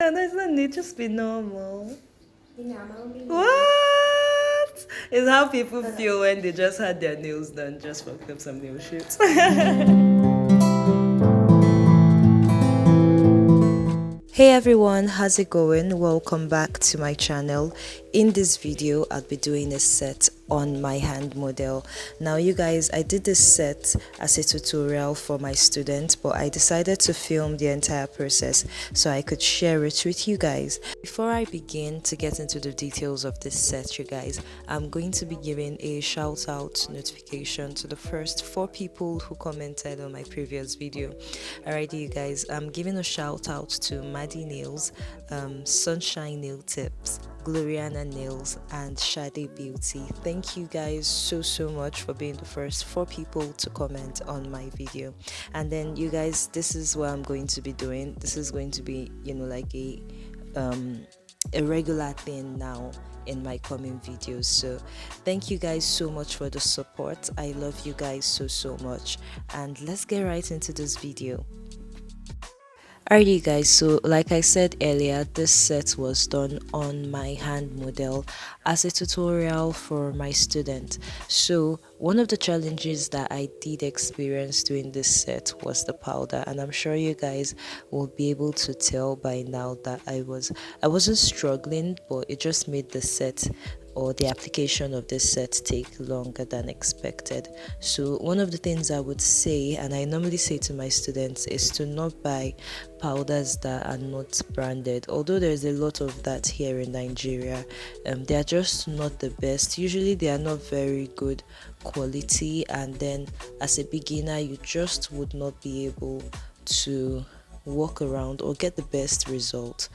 No, no, it's not need. Just be normal. Be normal, be normal. What? It's how people feel when they just had their nails done, just fucked up some nail shit. Hey everyone, how's it going? Welcome back to my channel. In this video, I'll be doing a set on my hand model. Now you guys, I did this set as a tutorial for my students, but I decided to film the entire process so I could share it with you guys. Before I begin to get into the details of this set, you guys, I'm going to be giving a shout out notification to the first 4 people who commented on my previous video. Alrighty you guys, I'm giving a shout out to Maddie Nails, Sunshine Nail Tips, Gloriana Nails, and Shade Beauty. Thank you guys so much for being the first 4 people to comment on my video. And then you guys, this is what I'm going to be doing. This is going to be, like a regular thing now in my coming videos. So thank you guys so much for the support. I love you guys so much, and let's get right into this video. Alrighty guys, so like I said earlier, this set was done on my hand model as a tutorial for my student. So one of the challenges that I did experience doing this set was the powder, and I'm sure you guys will be able to tell by now that I wasn't struggling, but it just made the set or the application of this set take longer than expected. So one of the things I would say, and I normally say to my students, is to not buy powders that are not branded. Although there's a lot of that here in Nigeria, they are just not the best. Usually they are not very good quality, and then as a beginner you just would not be able to walk around or get the best result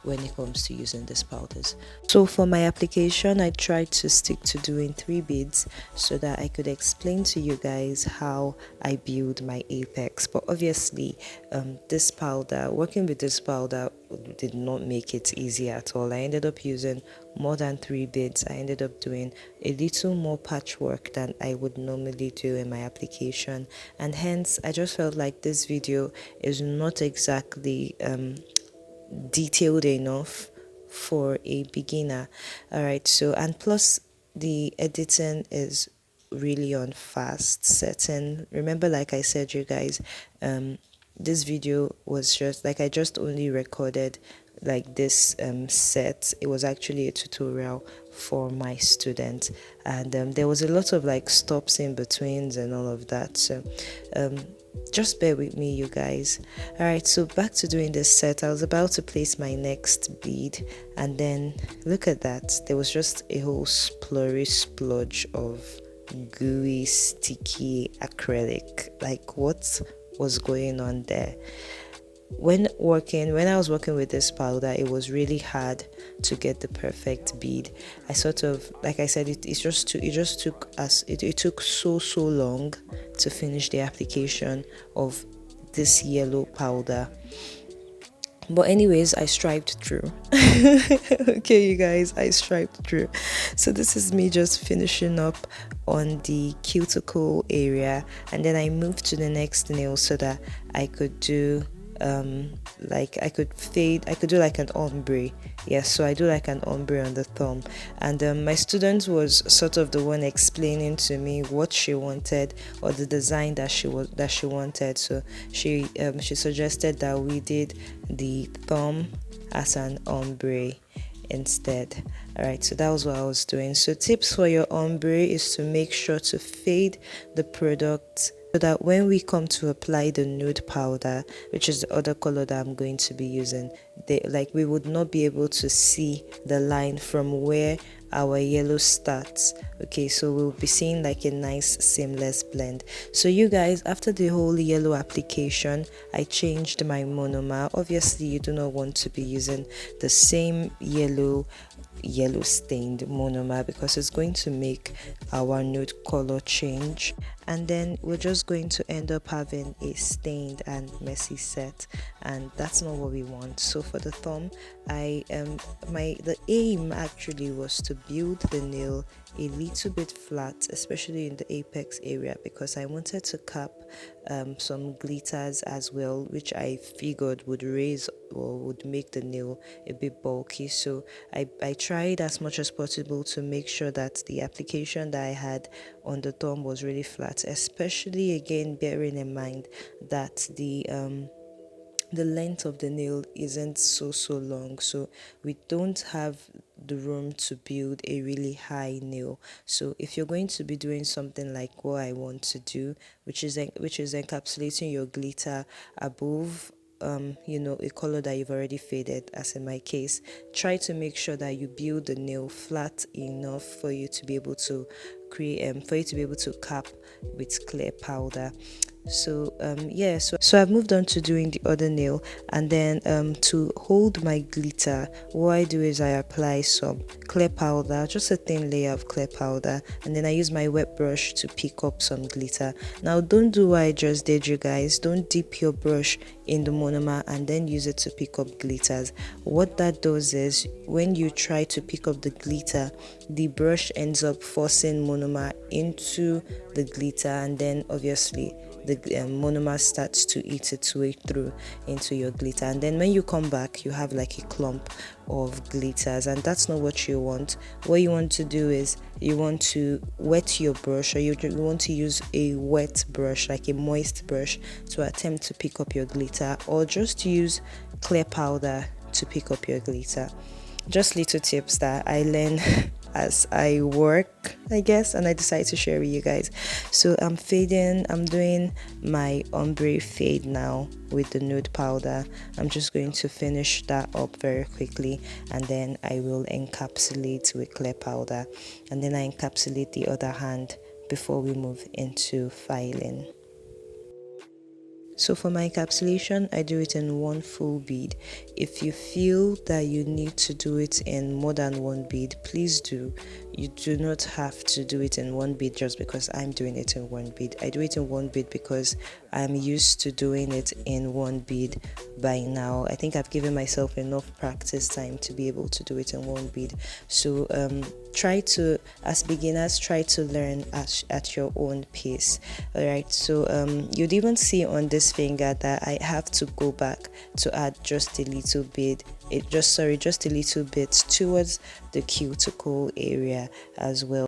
when it comes to using these powders. So for my application, I tried to stick to doing 3 beads so that I could explain to you guys how I build my apex. But obviously, working with this powder did not make it easy at all. I ended up using more than 3 beads. I ended up doing a little more patchwork than I would normally do in my application, and hence I just felt like this video is not exactly detailed enough for a beginner. All right, so and plus the editing is really on fast setting. Remember, like I said, you guys, this video was just like I just only recorded like this set. It was actually a tutorial for my student, and there was a lot of like stops in betweens and all of that. So just bear with me, you guys. All right, so back to doing this set. I was about to place my next bead, and then look at that, there was just a whole splurry splodge of gooey sticky acrylic. Like, what was going on there? When I was working with this powder, it was really hard to get the perfect bead. I sort of, like I said, it took so long to finish the application of this yellow powder. But anyways, I strived through. Okay, you guys, I strived through. So this is me just finishing up on the cuticle area, and then I moved to the next nail so that I could do I could do like an ombre. Yes, so I do like an ombre on the thumb, and my student was sort of the one explaining to me what she wanted, or the design that she wanted. So she suggested that we did the thumb as an ombre instead. All right, so that was what I was doing. So tips for your ombre is to make sure to fade the product so that when we come to apply the nude powder, which is the other color that I'm going to be using, we would not be able to see the line from where our yellow starts. Okay, so we'll be seeing like a nice seamless blend. So you guys, after the whole yellow application, I changed my monomer. Obviously you do not want to be using the same yellow stained monomer because it's going to make our nude color change, and then we're just going to end up having a stained and messy set, and that's not what we want. So for the thumb, the aim actually was to build the nail a little bit flat, especially in the apex area, because I wanted to cap some glitters as well, which I figured would raise or would make the nail a bit bulky. So I tried as much as possible to make sure that the application that I had on the thumb was really flat, especially again bearing in mind that the length of the nail isn't so long, so we don't have the room to build a really high nail. So if you're going to be doing something like what I want to do, which is encapsulating your glitter above a color that you've already faded, as in my case, try to make sure that you build the nail flat enough for you to be able to cap with clear powder. So yeah, so I've moved on to doing the other nail, and then to hold my glitter, what I do is I apply some clear powder, just a thin layer of clear powder, and then I use my wet brush to pick up some glitter. Now don't do what I just did, you guys. Don't dip your brush in the monomer and then use it to pick up glitters. What that does is when you try to pick up the glitter, the brush ends up forcing monomer into the glitter, and then obviously the monomer starts to eat its way through into your glitter, and then when you come back you have like a clump of glitters, and that's not what you want. What you want to do is you want to wet your brush, or you want to use a wet brush, like a moist brush, to attempt to pick up your glitter, or just use clear powder to pick up your glitter. Just little tips that I learn as I work, I guess, and I decided to share with you guys. So I'm doing my ombre fade now with the nude powder. I'm just going to finish that up very quickly, and then I will encapsulate with clear powder, and then I encapsulate the other hand before we move into filing. So for my encapsulation, I do it in one full bead. If you feel that you need to do it in more than one bead, please do. You do not have to do it in one bead just because I'm doing it in one bead. I do it in one bead because I'm used to doing it in one bead by now. I think I've given myself enough practice time to be able to do it in one bead. So as beginners, try to learn at your own pace. All right, so you'd even see on this finger that I have to go back to add just a little bit, just a little bit towards the cuticle area as well.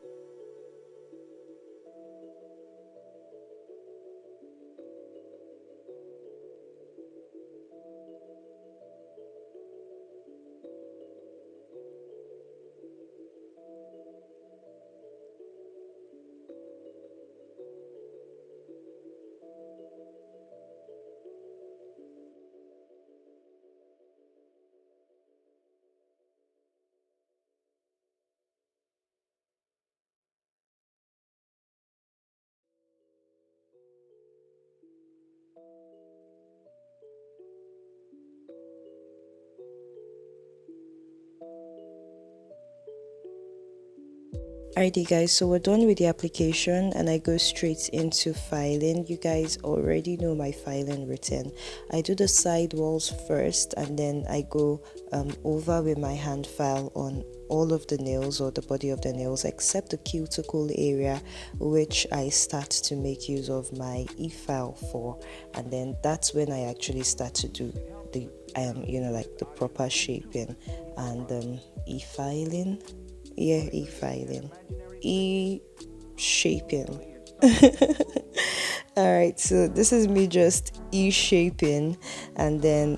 Alrighty guys, so we're done with the application and I go straight into filing. You guys already know my filing routine. I do the side walls first, and then I go over with my hand file on all of the nails, or the body of the nails, except the cuticle area, which I start to make use of my e-file for, and then that's when I actually start to do the like the proper shaping and e-filing. Yeah, e-filing, e-shaping. All right, so this is me just e-shaping, and then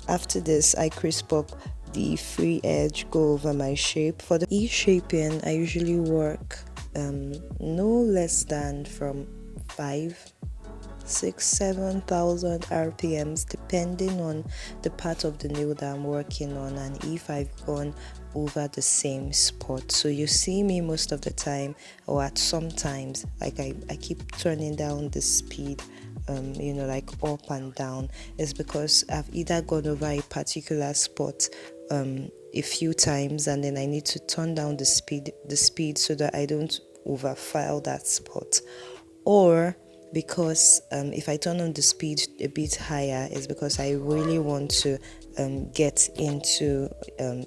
after this I crisp up the free edge, go over my shape. For the e-shaping, I usually work no less than from 5, 6, 7,000 RPMs, depending on the part of the nail that I'm working on and if I've gone over the same spot. So you see me most of the time, or at sometimes, like I keep turning down the speed, like up and down. It's because I've either gone over a particular spot a few times, and then I need to turn down the speed so that I don't overfile that spot, or because if I turn on the speed a bit higher, is because I really want to get into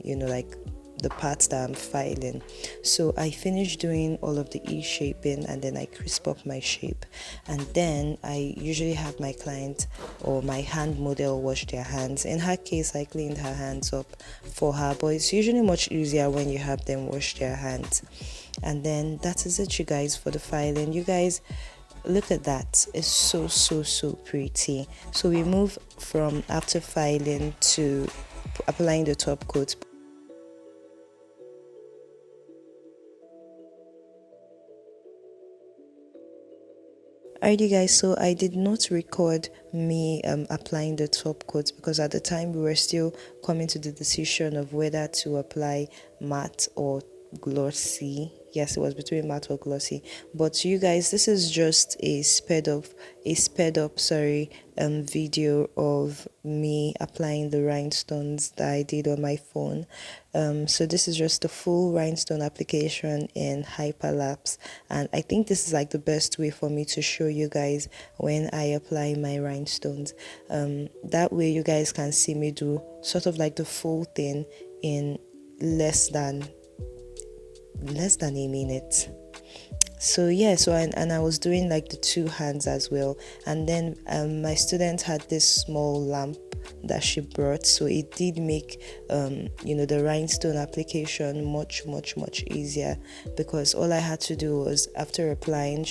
like the parts that I'm filing. So I finished doing all of the e-shaping, and then I crisp up my shape, and then I usually have my client or my hand model wash their hands. In her case, I cleaned her hands up for her, but it's usually much easier when you have them wash their hands. And then that is it, you guys, for the filing. You guys, look at that, it's so pretty. So we move from after filing to applying the top coat. Alright, you guys, so I did not record me applying the top coat because at the time we were still coming to the decision of whether to apply matte or glossy. Yes, it was between matte or glossy. But you guys, this is just a sped up video of me applying the rhinestones that I did on my phone. So this is just a full rhinestone application in hyperlapse, and I think this is like the best way for me to show you guys when I apply my rhinestones. That way you guys can see me do sort of like the full thing in less than a minute. So yeah, and I was doing like the two hands as well. And then my student had this small lamp that she brought, so it did make the rhinestone application much easier, because all I had to do was, after applying,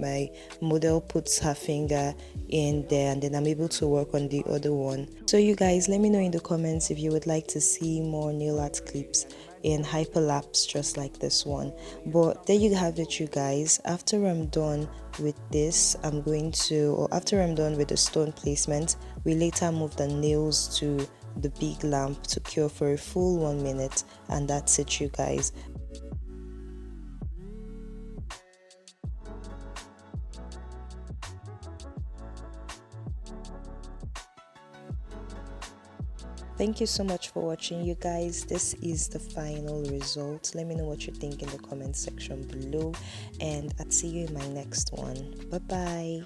my model puts her finger in there, and then I'm able to work on the other one. So you guys, let me know in the comments if you would like to see more nail art clips in hyperlapse just like this one. But there you have it, you guys. After I'm done with this, after I'm done with the stone placement, we later move the nails to the big lamp to cure for a full 1 minute, and that's it, you guys. Thank you so much for watching, you guys. This is the final result. Let me know what you think in the comment section below, and I'll see you in my next one. Bye bye.